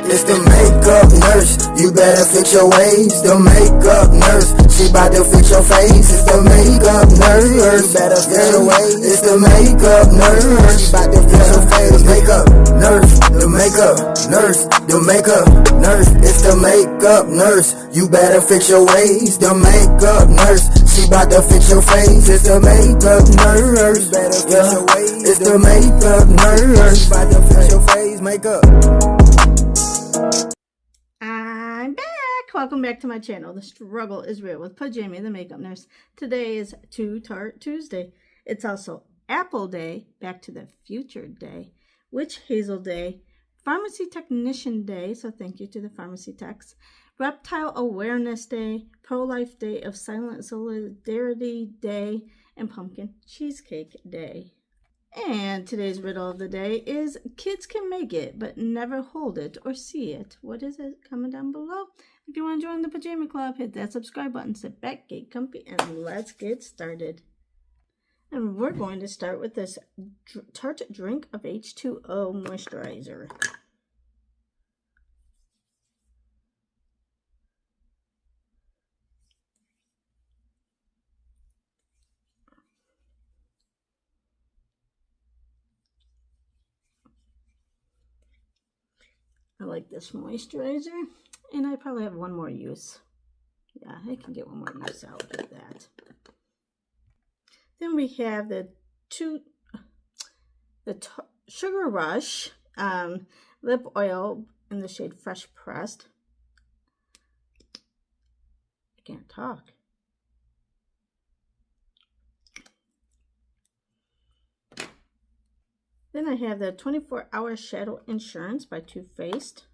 It's the makeup nurse, you better fix your ways. The makeup nurse, she bout to fix your face. It's the makeup nurse, you better fix your ways. It's the makeup nurse, she bout to fix your face. Makeup nurse, the makeup nurse, the makeup nurse. It's the makeup nurse, you better fix your ways. The makeup nurse, she bout to fix your face. It's the makeup nurse, better fix your ways. It's the makeup nurse, bout to fix your face. Makeup. I'm back. Welcome back to my channel. The struggle is real with Pajami, the makeup nurse. Today is Too Tarte Tuesday. It's also Apple Day, Back to the Future Day, Witch Hazel Day, Pharmacy Technician Day, so thank you to the pharmacy techs, Reptile Awareness Day, Pro-Life Day of Silent Solidarity Day, and Pumpkin Cheesecake Day. And today's riddle of the day is, kids can make it, but never hold it or see it. What is it? Comment down below. If you want to join the Pajama Club, hit that subscribe button, sit back, get comfy, and let's get started. And we're going to start with this Tarte Drink of H2O Moisturizer. I like this moisturizer, and I probably have one more use. Yeah, I can get one more use out of that. Then we have the Sugar Rush lip oil in the shade Fresh Pressed. I can't talk. Then I have the 24-Hour Shadow Insurance by Too Faced.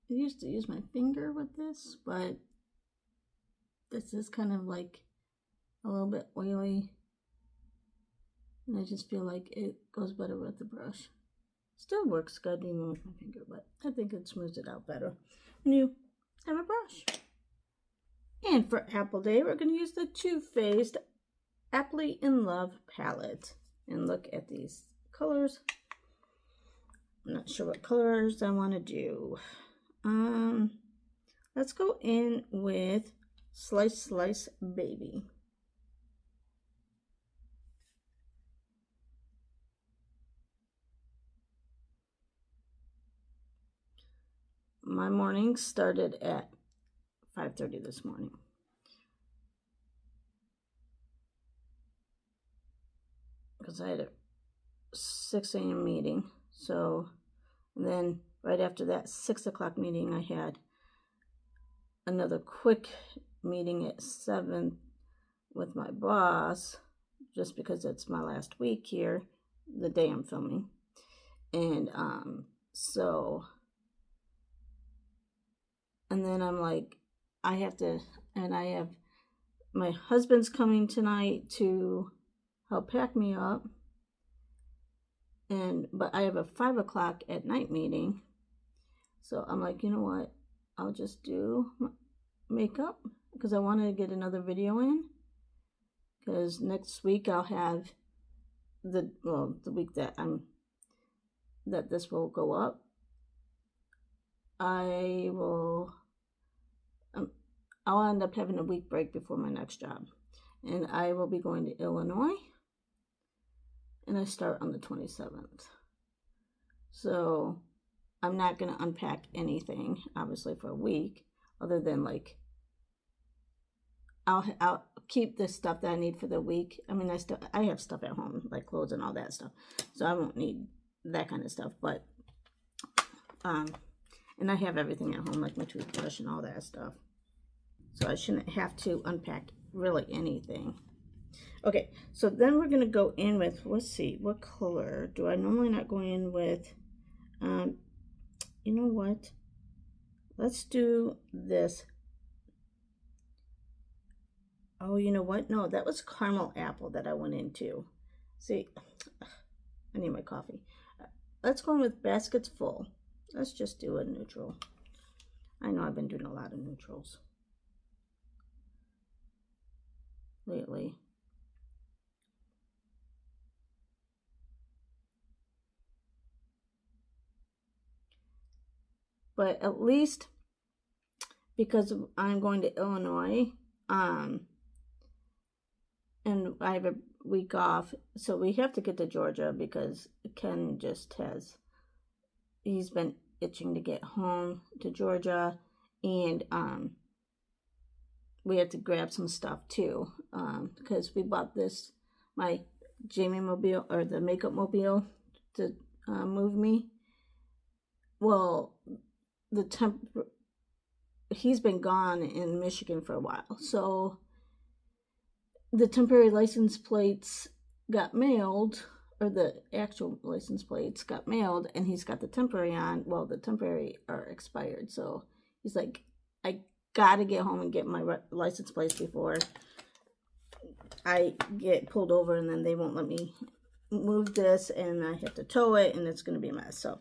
I used to use my finger with this, but this is kind of like a little bit oily. And I just feel like it goes better with the brush. Still works good even with my finger, but I think it smooths it out better when you have a brush. And for Apple Day, we're going to use the Too Faced Appley in Love palette. And look at these colors. I'm not sure what colors I want to do. Let's go in with Slice Slice Baby. My morning started at 5:30 this morning. Because I had a 6 a.m. meeting. So, and then right after that 6 o'clock meeting, I had another quick meeting at 7 with my boss, just because it's my last week here, the day I'm filming. And and then I'm like, I have my husband's coming tonight to help pack me up. But I have a 5 o'clock at night meeting. So I'm like, you know what? I'll just do makeup because I wanted to get another video in. Because next week I'll have the week that this will go up. I'll end up having a week break before my next job. And I will be going to Illinois. And I start on the 27th. So I'm not going to unpack anything, obviously, for a week, other than like, I'll keep the stuff that I need for the week. I mean, I have stuff at home, like clothes and all that stuff. So I won't need that kind of stuff. But, and I have everything at home, like my toothbrush and all that stuff. So I shouldn't have to unpack really anything. Okay, so then we're going to go in with, let's see, what color do I normally not go in with? You know what? let's do this. Oh, you know what? No, that was caramel apple that I went into. See, I need my coffee. Let's go in with baskets full. Let's just do a neutral. I know I've been doing a lot of neutrals lately. But at least because I'm going to Illinois, and I have a week off, so we have to get to Georgia because Ken just he's been itching to get home to Georgia, and we had to grab some stuff too, because we bought my Jamie mobile, or the makeup mobile, to move me. Well, he's been gone in Michigan for a while, so the temporary license plates got mailed, or the actual license plates got mailed, and he's got the temporary on. Well, the temporary are expired, so he's like, I gotta get home and get my license plates before I get pulled over, and then they won't let me move this, and I have to tow it, and it's gonna be a mess. So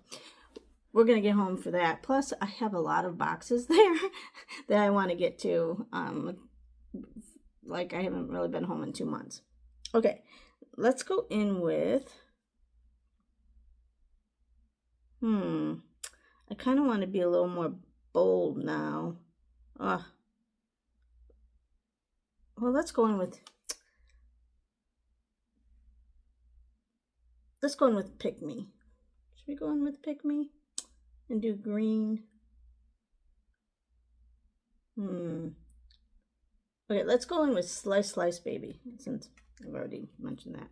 we're gonna get home for that. Plus, I have a lot of boxes there that I want to get to. Like, I haven't really been home in 2 months. Okay, let's go in with, I kind of want to be a little more bold now. Well, let's go in with Pick Me. Should we go in with Pick Me and do green? Okay, let's go in with Slice Slice Baby, since I've already mentioned that.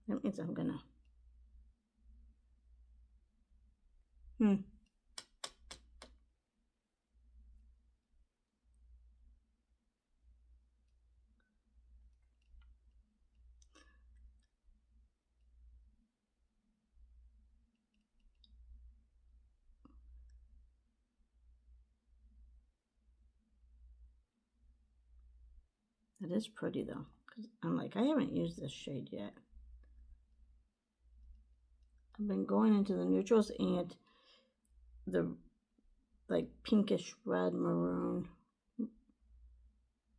That means I'm gonna, That is pretty though, because I'm like, I haven't used this shade yet. I've been going into the neutrals and the like pinkish red, maroon,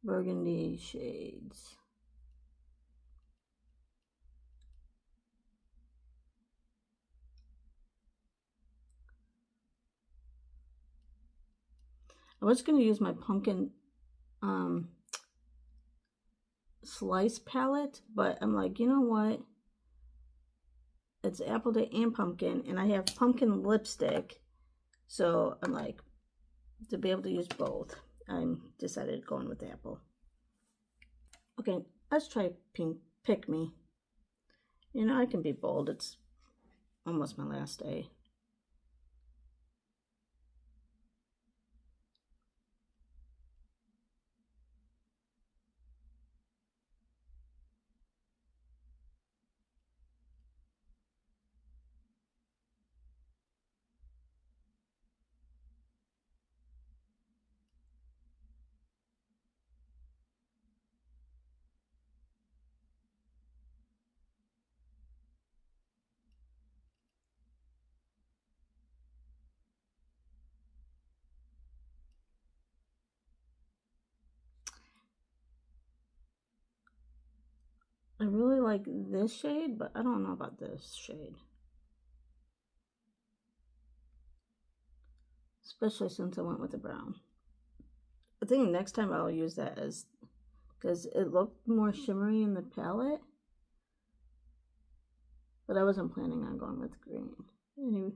burgundy shades. I was going to use my pumpkin slice palette, but I'm like, you know what? It's Apple Day and pumpkin, and I have pumpkin lipstick, so I'm like, to be able to use both, I'm decided going with apple. Okay, let's try Pick Me. You know, I can be bold. It's almost my last day. I really like this shade, but I don't know about this shade. Especially since I went with the brown. I think next time I'll use that because it looked more shimmery in the palette. But I wasn't planning on going with green. Any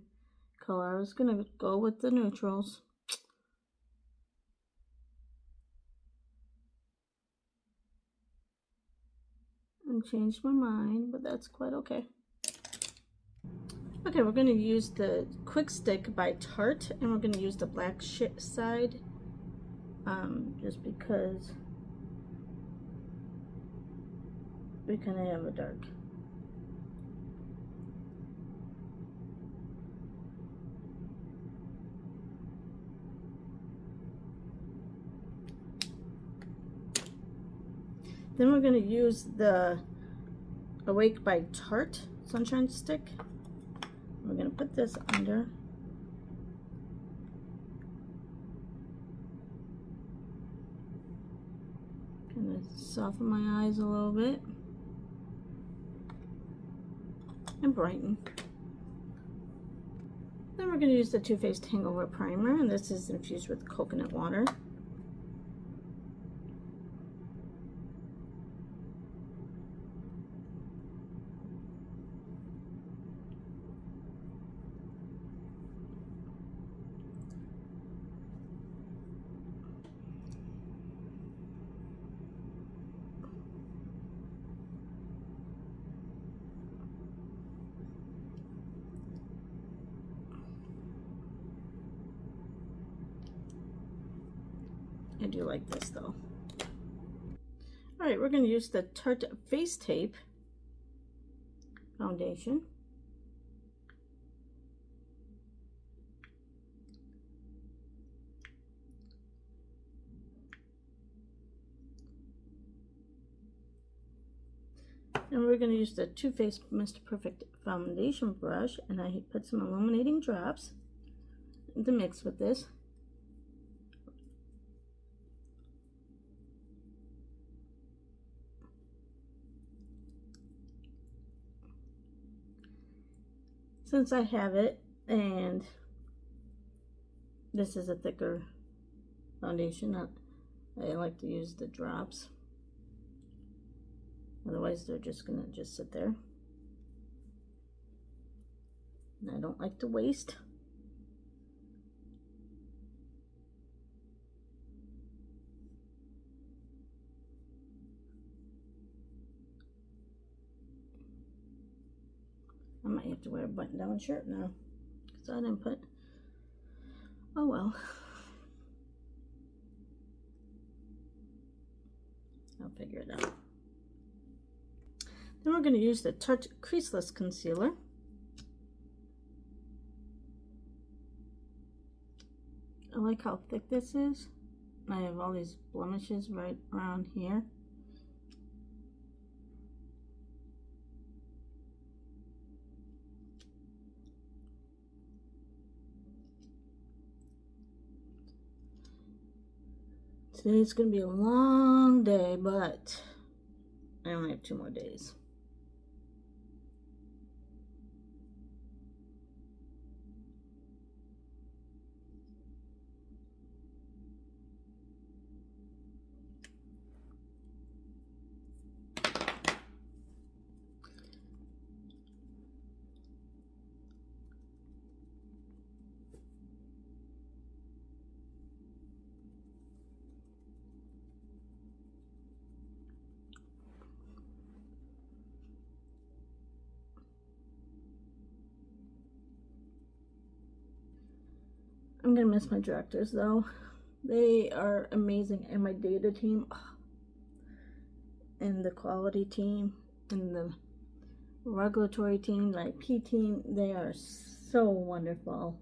color, I was going to go with the neutrals. And changed my mind, but that's quite okay. Okay, we're going to use the Quick Stick by Tarte, and we're going to use the black side, just because we kind of have a dark. Then we're going to use the Awake by Tarte Sunshine Stick. We're going to put this under. Kind of soften my eyes a little bit. And brighten. Then we're going to use the Too Faced Hangover Primer, and this is infused with coconut water. I do like this though. Alright, we're going to use the Tarte Face Tape foundation. And we're going to use the Too Faced Mr. Perfect foundation brush, and I put some illuminating drops to mix with this. Since I have it, and this is a thicker foundation, I like to use the drops. Otherwise, they're just gonna sit there. And I don't like to waste. I might have to wear a button-down shirt now, because I didn't put, oh well. I'll figure it out. Then we're going to use the Tarte Creaseless Concealer. I like how thick this is. I have all these blemishes right around here. Today's going to be a long day, but I only have 2 more days. I'm gonna miss my directors though. They are amazing, and my data team, and the quality team, and the regulatory team, the IP team, they are so wonderful.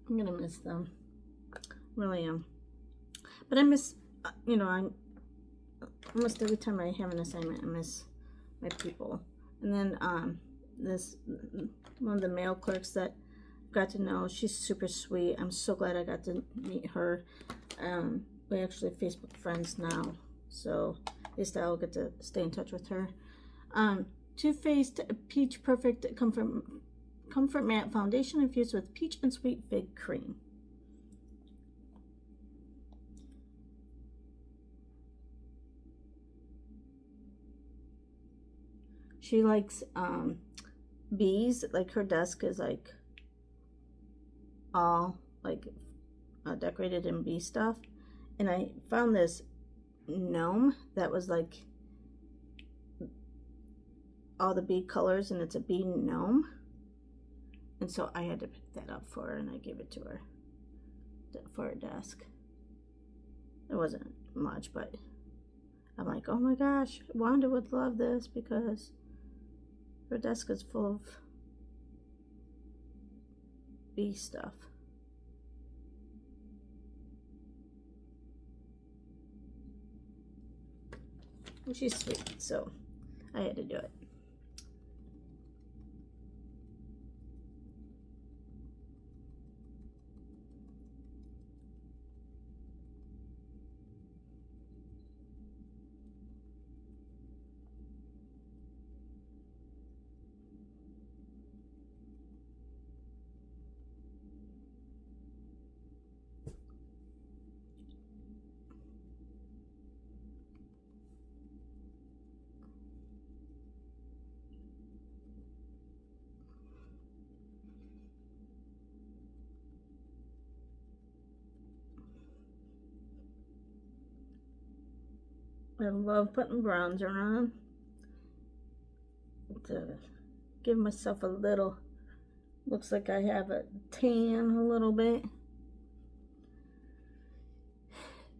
I'm gonna miss them, really am. But I miss, you know, I'm almost every time I have an assignment, I miss my people. And then this one of the mail clerks that got to know, she's super sweet. I'm so glad I got to meet her. We actually Facebook friends now, so at least I'll get to stay in touch with her. Too Faced Peach Perfect Comfort Matte Foundation infused with peach and sweet fig cream. She likes bees. Like, her desk is like all like decorated in bee stuff, and I found this gnome that was like all the bee colors, and it's a bee gnome, and so I had to pick that up for her, and I gave it to her. for a desk. It wasn't much, but I'm like, oh my gosh, Wanda would love this because her desk is full of bee stuff. And she's sweet, so I had to do it. I love putting bronzer on to give myself a little, looks like I have a tan a little bit,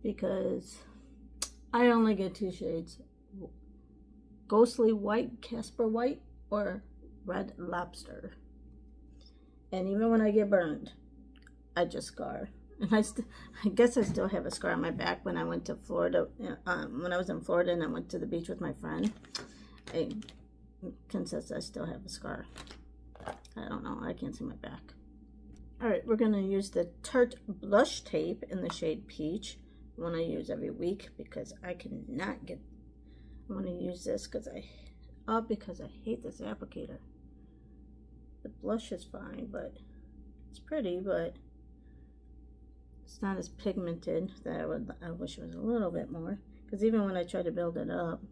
because I only get 2 shades, Ghostly White, Casper White, or Red Lobster. And even when I get burned, I just scar. And I guess I still have a scar on my back when I went to Florida. When I was in Florida and I went to the beach with my friend, I can say I still have a scar. I don't know. I can't see my back. Alright, we're going to use the Tarte Blush Tape in the shade Peach. One I use every week because I cannot get... I'm going to use this because I hate this applicator. The blush is fine, but it's pretty, but it's not as pigmented that I wish it was a little bit more, because even when I try to build it up,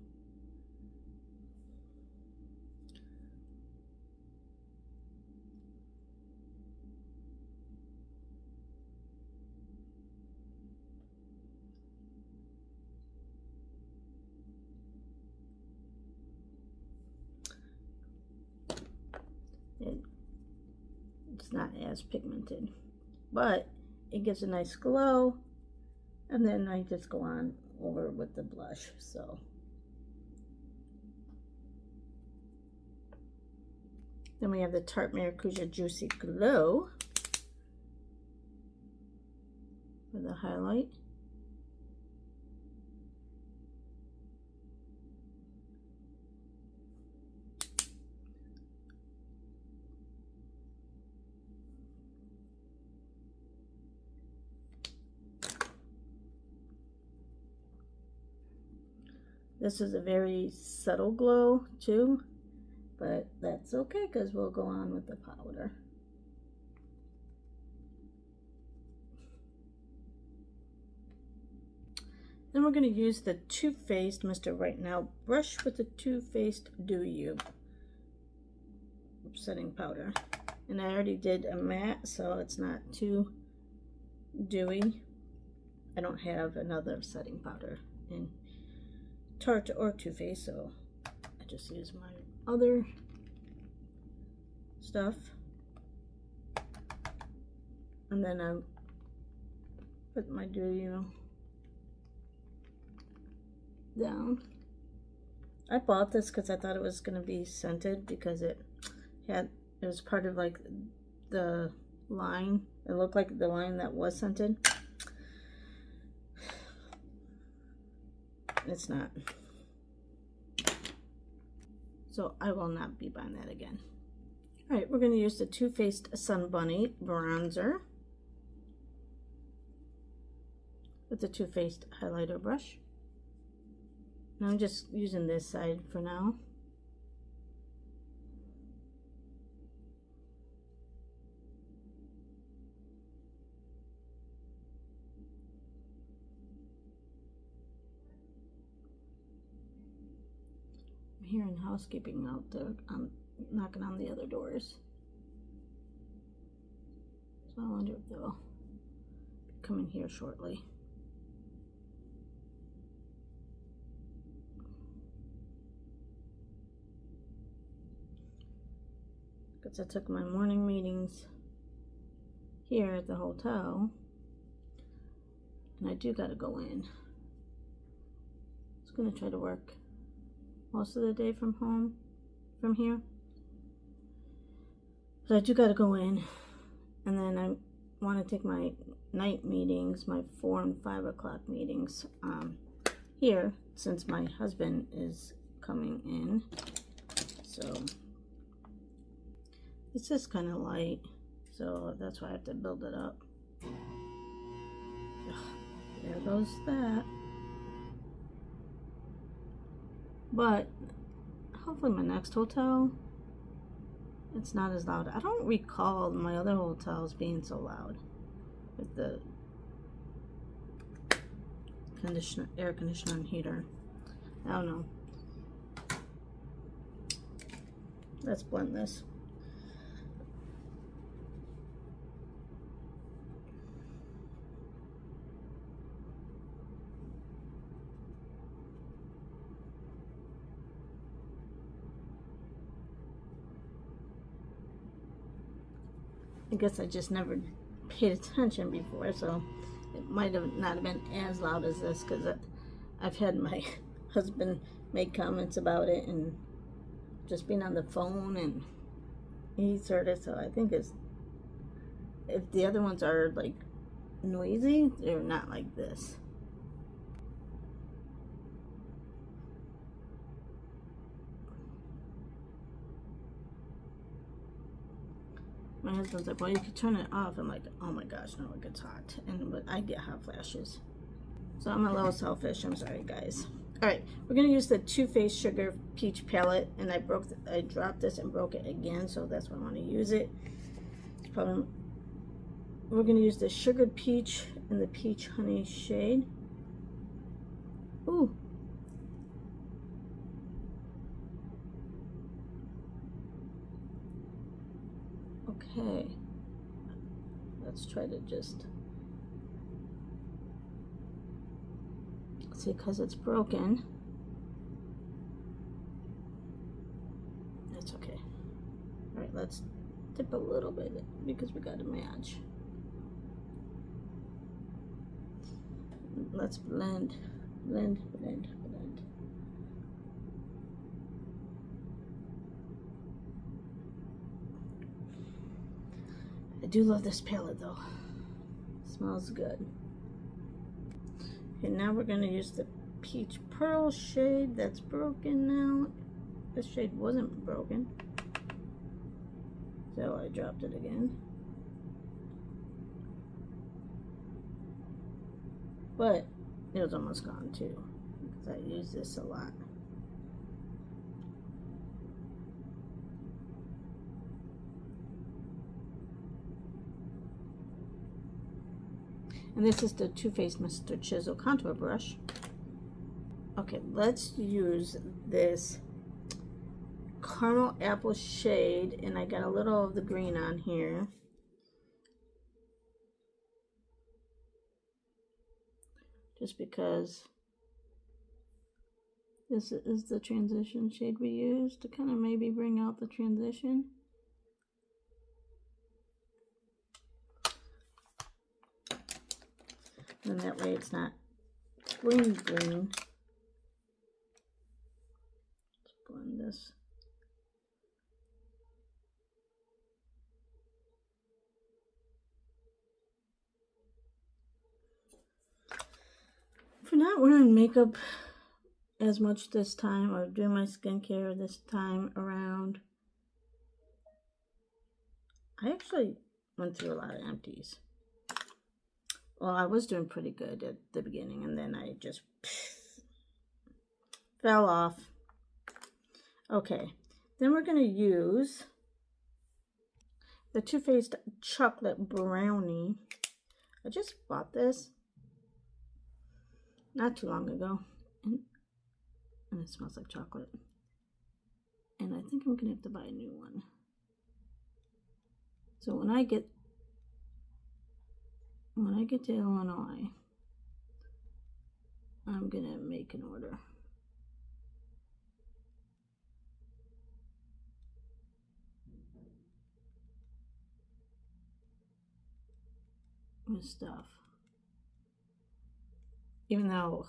it's not as pigmented, but it gives a nice glow. And then I just go on over with the blush. So then we have the Tarte Maracuja Juicy Glow for the highlight. This is a very subtle glow too, but that's okay because we'll go on with the powder. Then we're going to use the Too Faced Mr. Right Now brush with the Too Faced Do You setting powder. And I already did a matte, so it's not too dewy. I don't have another setting powder in Tarte or Too Faced, so I just use my other stuff. And then I put my Do You down. I bought this because I thought it was going to be scented, because it was part of like the line. It looked like the line that was scented. It's not. So I will not be buying that again. Alright, we're going to use the Too Faced Sun Bunny bronzer with the Too Faced highlighter brush. And I'm just using this side for now. I'm hearing housekeeping out there. I'm knocking on the other doors. So I wonder if they'll come in here shortly. Because I took my morning meetings here at the hotel, And I do gotta go in. I was gonna try to work most of the day from home, from here. But I do gotta go in. And then I want to take my night meetings, my 4 and 5 o'clock meetings here, since my husband is coming in. So this is kind of light, so that's why I have to build it up. There goes that. But hopefully my next hotel, it's not as loud. I don't recall my other hotels being so loud with the air conditioner and heater. I don't know. Let's blend this. I guess I just never paid attention before, so it might have not have been as loud as this, because I've had my husband make comments about it and just being on the phone, and he's heard it. So I think it's, if the other ones are like noisy, they're not like this. My husband's like, well, you could turn it off. I'm like, oh my gosh, no, it gets hot. But I get hot flashes. So I'm a little selfish. I'm sorry, guys. All right, we're going to use the Too Faced Sugar Peach Palette. And I dropped this and broke it again, so that's why I want to use it. We're going to use the Sugared Peach and the Peach Honey shade. Ooh. Okay, let's try to just see, because it's broken. That's okay. All right, let's dip a little bit because we got to match. Let's blend, blend, blend, blend. I do love this palette though. It smells good. Okay, now we're going to use the Peach Pearl shade that's broken now. This shade wasn't broken, so I dropped it again. But it was almost gone too, because I use this a lot. And this is the Too Faced Mr. Chisel contour brush. Okay, let's use this caramel apple shade, and I got a little of the green on here. Just because this is the transition shade we use to kind of maybe bring out the transition. And that way it's not green green. Let's blend this. For not wearing makeup as much this time, or doing my skincare this time around, I actually went through a lot of empties. Well, I was doing pretty good at the beginning, and then I just fell off. Okay, then we're going to use the Too Faced Chocolate Brownie. I just bought this not too long ago, and it smells like chocolate. And I think I'm going to have to buy a new one. So when I get to Illinois, I'm gonna make an order. With stuff. Even though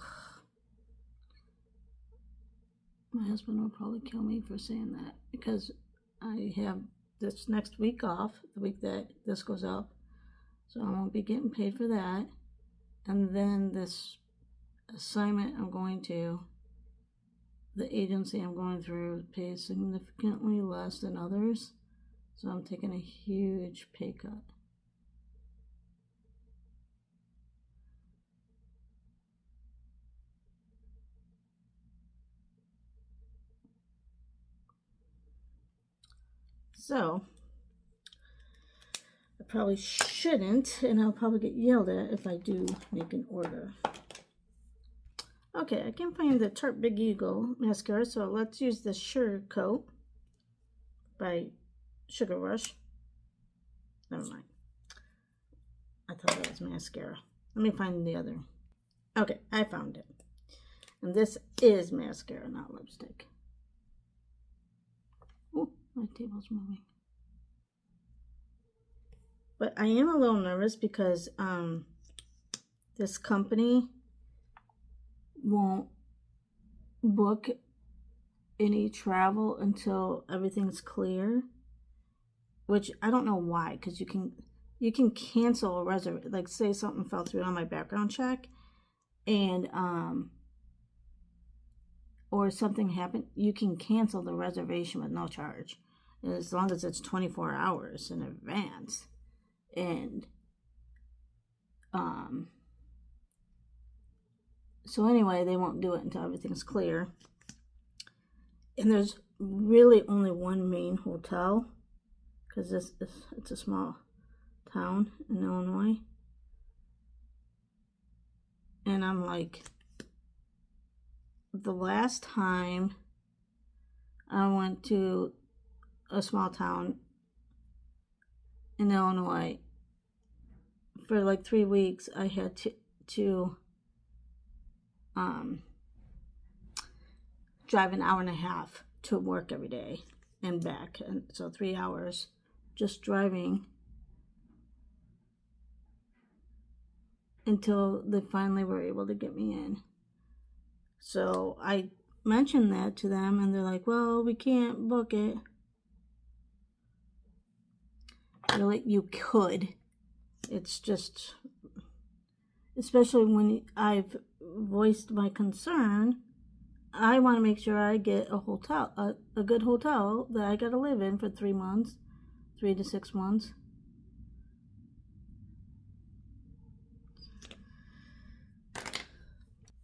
my husband will probably kill me for saying that, because I have this next week off, the week that this goes up, so I won't be getting paid for that. And then this assignment I'm going to, the agency I'm going through, pays significantly less than others, so I'm taking a huge pay cut. So I probably shouldn't, and I'll probably get yelled at if I do make an order. Okay, I can't find the Tarte Big Eagle mascara, so let's use the Sugar Coat by Sugar Rush. Never mind. I thought it was mascara. Let me find the other. Okay, I found it. And this is mascara, not lipstick. Oh, my table's moving. But I am a little nervous because this company won't book any travel until everything's clear, which I don't know why, because you can cancel a reservation. Like, say something fell through on my background check, and or something happened, you can cancel the reservation with no charge, as long as it's 24 hours in advance. And so anyway, they won't do it until everything's clear. And there's really only one main hotel, because it's a small town in Illinois. And I'm like, the last time I went to a small town in Illinois for like 3 weeks, I had to drive an hour and a half to work every day and back, and so 3 hours just driving until they finally were able to get me in. So I mentioned that to them, and they're like, well, we can't book it. Really, you could. It's just, especially when I've voiced my concern, I want to make sure I get a hotel, a good hotel that I got to live in for 3 months, 3 to 6 months.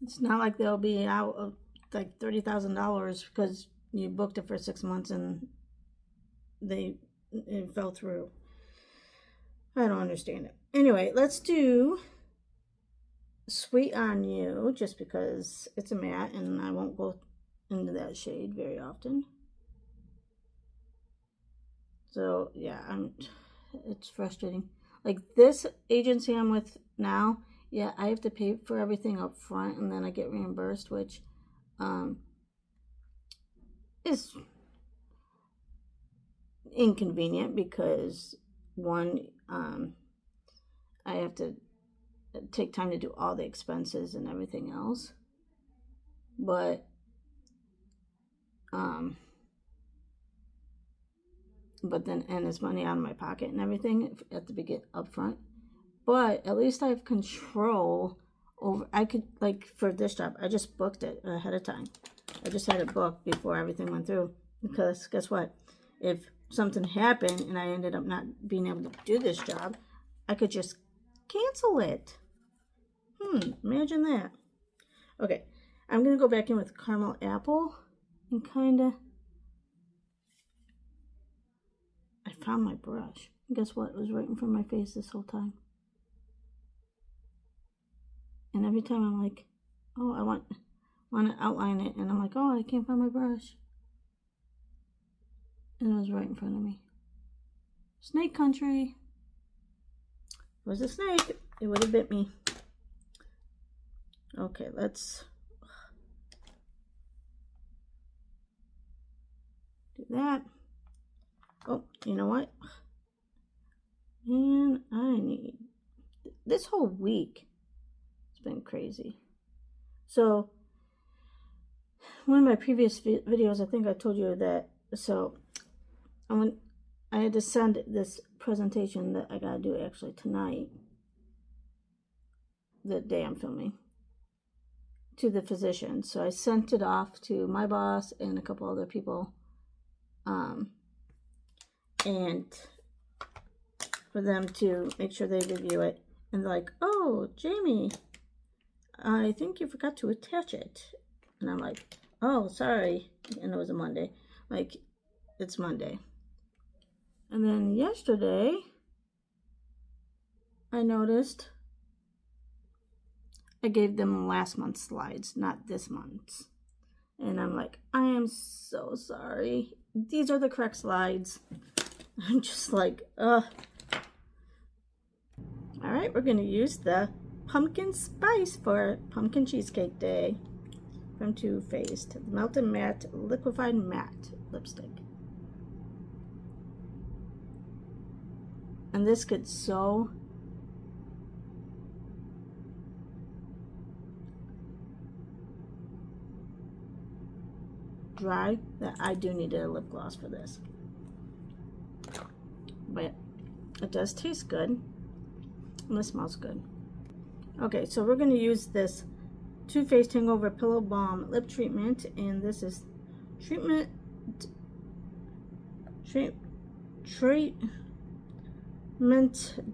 It's not like they'll be out of like $30,000 because you booked it for 6 months and it fell through. I don't understand it. Anyway, let's do Sweet on You, just because it's a matte and I won't go into that shade very often. So yeah, it's frustrating. Like, this agency I'm with now, yeah, I have to pay for everything up front and then I get reimbursed, which is inconvenient because one, I have to take time to do all the expenses and everything else, but then, and it's money out of my pocket and everything at the beginning up front. But at least I have control over, I could, like, for this job, I just booked it ahead of time. I just had it booked before everything went through, because guess what? If something happened and I ended up not being able to do this job, I could just cancel it. Imagine that. Okay, I'm going to go back in with Caramel Apple and kind of, I found my brush. Guess what? It was right in front of my face this whole time. And every time I'm like, oh, I want to outline it, and I'm like, oh, I can't find my brush. And it was right in front of me. Snake country. If it was a snake, it would have bit me. Okay, let's do that. Oh, you know what? Man, I need, this whole week, it's been crazy. So one of my previous videos, I think I told you that. So I had to send this presentation that I gotta do actually tonight, the day I'm filming, to the physician. So I sent it off to my boss and a couple other people, and for them to make sure they review it. And they're like, "Oh, Jamie, I think you forgot to attach it." And I'm like, "Oh, sorry." And it was a Monday. Like, it's Monday. And then yesterday, I noticed I gave them last month's slides, not this month's. And I'm like, I am so sorry. These are the correct slides. I'm just like, ugh. All right, we're going to use the pumpkin spice for Pumpkin Cheesecake Day from Too Faced. Melted Matte Liquefied Matte Lipstick. And this gets so dry that I do need a lip gloss for this. But it does taste good. And it smells good. Okay, so we're going to use this Too Faced Hangover Pillow Balm Lip Treatment. And this is Treatment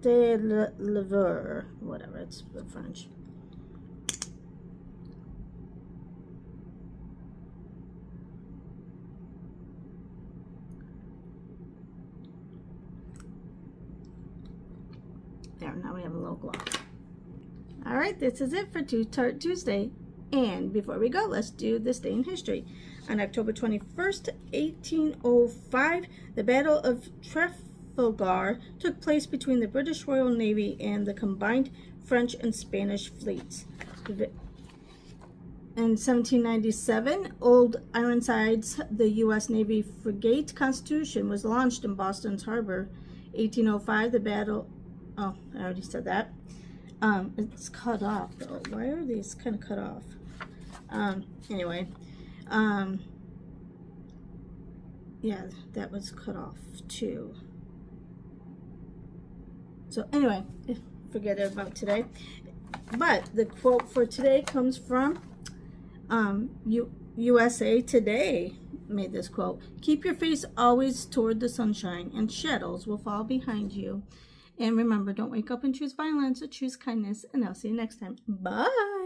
de Levure, whatever, it's the French. There, now we have a little gloss. All right, this is it for Too Tarte Tuesday. And before we go, let's do this day in history. On October 21st, 1805, the Battle of Trafalgar took place between the British Royal Navy and the combined French and Spanish fleets. In 1797, Old Ironsides, the U.S. Navy frigate Constitution, was launched in Boston's harbor. 1805, the battle... Oh, I already said that. It's cut off, though. Why are these kind of cut off? Anyway. Yeah, that was cut off, too. So, anyway, forget about today. But the quote for today comes from USA Today made this quote. "Keep your face always toward the sunshine, and shadows will fall behind you. And remember, don't wake up and choose violence, or choose kindness. And I'll see you next time. Bye."